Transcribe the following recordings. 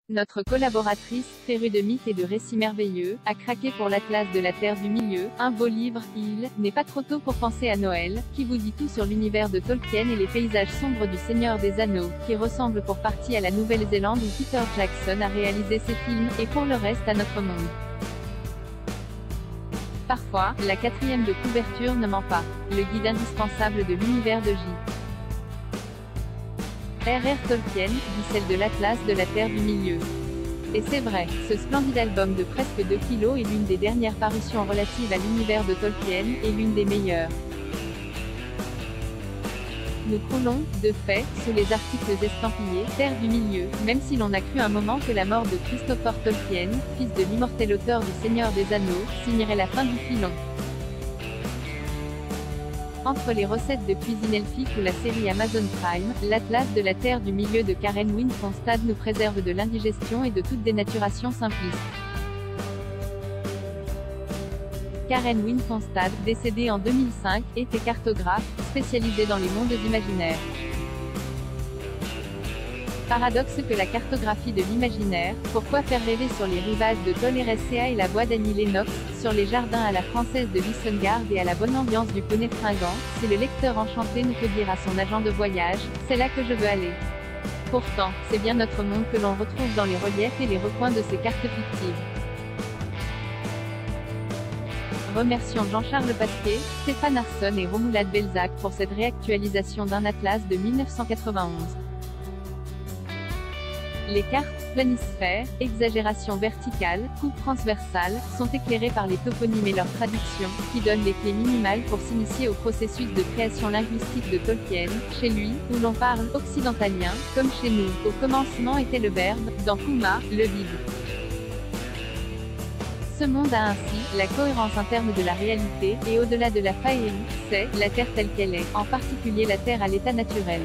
Notre collaboratrice, férue de mythes et de récits merveilleux, a craqué pour l'Atlas de la Terre du Milieu, un beau livre. Il n'est pas trop tôt pour penser à Noël, qui vous dit tout sur l'univers de Tolkien et les paysages sombres du Seigneur des Anneaux, qui ressemble pour partie à la Nouvelle-Zélande où Peter Jackson a réalisé ses films, et pour le reste à notre monde. Parfois, la quatrième de couverture ne ment pas. Le guide indispensable de l'univers de J. R.R. Tolkien, dit celle de l'Atlas de la Terre du Milieu. Et c'est vrai, ce splendide album de presque 2 kilos est l'une des dernières parutions relatives à l'univers de Tolkien, et l'une des meilleures. Nous croulons, de fait, sous les articles estampillés « Terre du Milieu », même si l'on a cru un moment que la mort de Christopher Tolkien, fils de l'immortel auteur du Seigneur des Anneaux, signerait la fin du filon. Entre les recettes de cuisine elfique ou la série Amazon Prime, l'Atlas de la Terre du Milieu de Karen Winfonstad nous préserve de l'indigestion et de toute dénaturation simpliste. Karen Winfonstad, décédée en 2005, était cartographe, spécialisée dans les mondes imaginaires. Paradoxe que la cartographie de l'imaginaire, pourquoi faire rêver sur les rivages de Tol Eressëa et la voix d'Annie Lennox, sur les jardins à la française de Isengard et à la bonne ambiance du poney fringant, si le lecteur enchanté ne peut dire à son agent de voyage, c'est là que je veux aller. Pourtant, c'est bien notre monde que l'on retrouve dans les reliefs et les recoins de ces cartes fictives. Remercions Jean-Charles Pasquier, Stéphane Arson et Romuald Belzac pour cette réactualisation d'un atlas de 1991. Les cartes, planisphères, exagération verticale, coupe transversale, sont éclairées par les toponymes et leur traduction, qui donnent les clés minimales pour s'initier au processus de création linguistique de Tolkien. Chez lui, où l'on parle occidentalien, comme chez nous, au commencement était le verbe, dans Kuma, le vide. Ce monde a ainsi la cohérence interne de la réalité, et au-delà de la faïrie, c'est la Terre telle qu'elle est, en particulier la Terre à l'état naturel.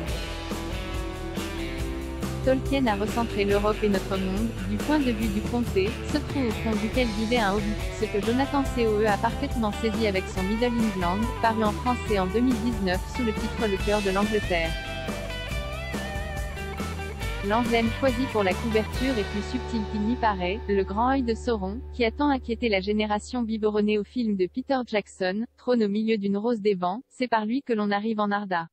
Tolkien a recentré l'Europe et notre monde, du point de vue du comté, ce trou au fond duquel vivait un hobbit, ce que Jonathan Coe a parfaitement saisi avec son Middle England, paru en français en 2019 sous le titre Le cœur de l'Angleterre. L'emblème choisi pour la couverture est plus subtil qu'il n'y paraît, le grand œil de Sauron, qui a tant inquiété la génération biberonnée au film de Peter Jackson, trône au milieu d'une rose des vents, c'est par lui que l'on arrive en Arda.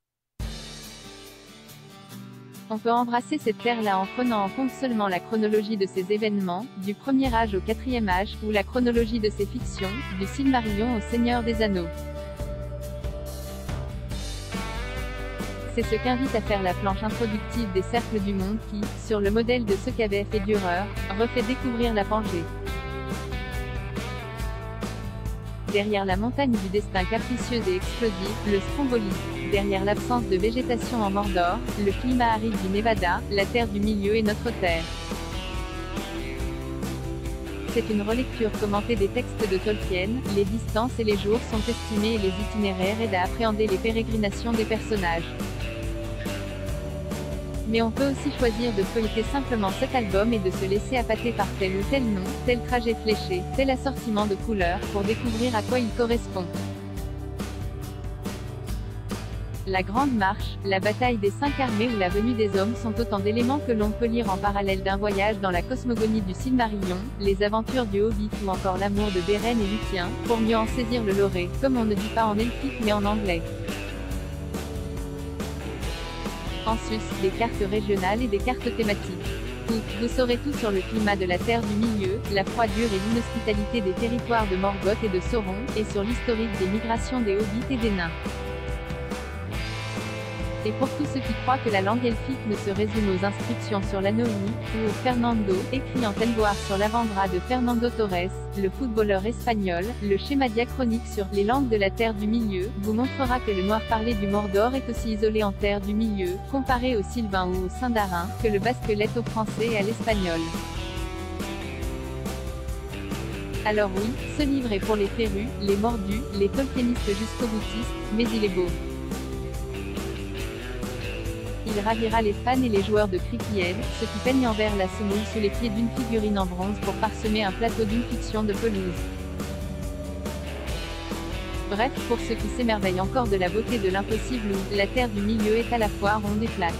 On peut embrasser cette terre-là en prenant en compte seulement la chronologie de ces événements, du premier âge au quatrième âge, ou la chronologie de ces fictions, du Silmarillion au Seigneur des Anneaux. C'est ce qu'invite à faire la planche introductive des Cercles du Monde qui, sur le modèle de ce qu'avait fait Dürer, refait découvrir la Pangée. Derrière la montagne du destin capricieux et explosif, le Stromboli. Derrière l'absence de végétation en Mordor, le climat aride du Nevada, la Terre du Milieu et notre Terre. C'est une relecture commentée des textes de Tolkien, les distances et les jours sont estimés et les itinéraires aident à appréhender les pérégrinations des personnages. Mais on peut aussi choisir de feuilleter simplement cet album et de se laisser appâter par tel ou tel nom, tel trajet fléché, tel assortiment de couleurs, pour découvrir à quoi il correspond. La Grande Marche, la bataille des 5 armées ou la venue des hommes sont autant d'éléments que l'on peut lire en parallèle d'un voyage dans la cosmogonie du Silmarillion, les aventures du Hobbit ou encore l'amour de Beren et Lúthien, pour mieux en saisir le loré, comme on ne dit pas en elfique mais en anglais. En sus, des cartes régionales et des cartes thématiques. Vous saurez tout sur le climat de la Terre du Milieu, la froidure et l'inhospitalité des territoires de Morgoth et de Sauron, et sur l'historique des migrations des Hobbits et des nains. Et pour tous ceux qui croient que la langue elfique ne se résume aux inscriptions sur l'anneau unique, ou au Fernando, écrit en telboire sur l'avant-bras de Fernando Torres, le footballeur espagnol, le schéma diachronique sur les langues de la Terre du Milieu vous montrera que le noir parlé du Mordor est aussi isolé en Terre du Milieu, comparé au sylvain ou au sindarin, que le basque l'est au français et à l'espagnol. Alors oui, ce livre est pour les férus, les mordus, les tolkienistes jusqu'au boutistes, mais il est beau. Il ravira les fans et les joueurs de Cricklehead, ceux qui peignent en vert la semoule sous les pieds d'une figurine en bronze pour parsemer un plateau d'une fiction de pelouse. Bref, pour ceux qui s'émerveillent encore de la beauté de l'impossible où la Terre du Milieu est à la fois ronde et plate.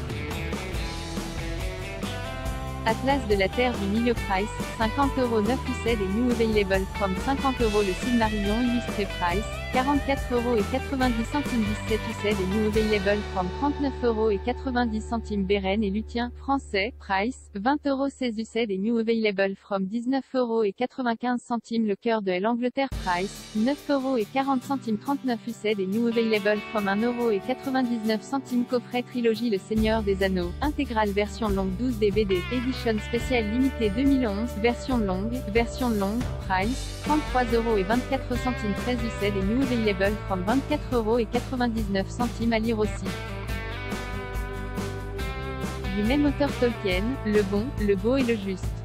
Atlas de la Terre du Milieu price, 50 € 9 used et new available from 50 € le Silmarillion illustré price, 44 € et 90 centimes 17 used et new available from 39 € et 90 centimes Beren et Lutien, français, price, 20 € 16 used et new available from 19 € et 95 centimes le cœur de l'Angleterre price, 9 € et 40 centimes 39 used et new available from 1 € et 99 centimes coffret trilogie Le Seigneur des Anneaux, intégrale version longue 12 DVD, édition spéciale limitée 2011, version longue, price, 33 € et 24 centimes 13 used et new available from 24 € et 99 centimes à lire aussi. Du même auteur Tolkien, Le Bon, le Beau et le Juste.